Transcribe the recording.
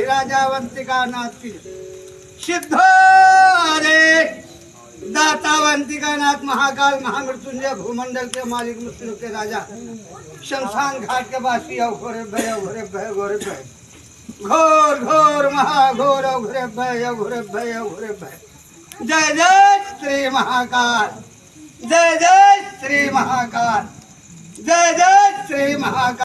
महाराजाधिराजावंतिकानाथ सिद्ध रे दातावंतिकानाथ महाकाल महामृत्युंजय भूमंडल के मालिक मृत्यु के राजा शमशान घाट के वासी अघोरे भय घोरे भय घोरे भय घोर घोर महाघोर अघोरे भय घोरे भय घोरे भय। जय जय श्री महाकाल, जय जय श्री महाकाल, जय जय श्री महाकाल।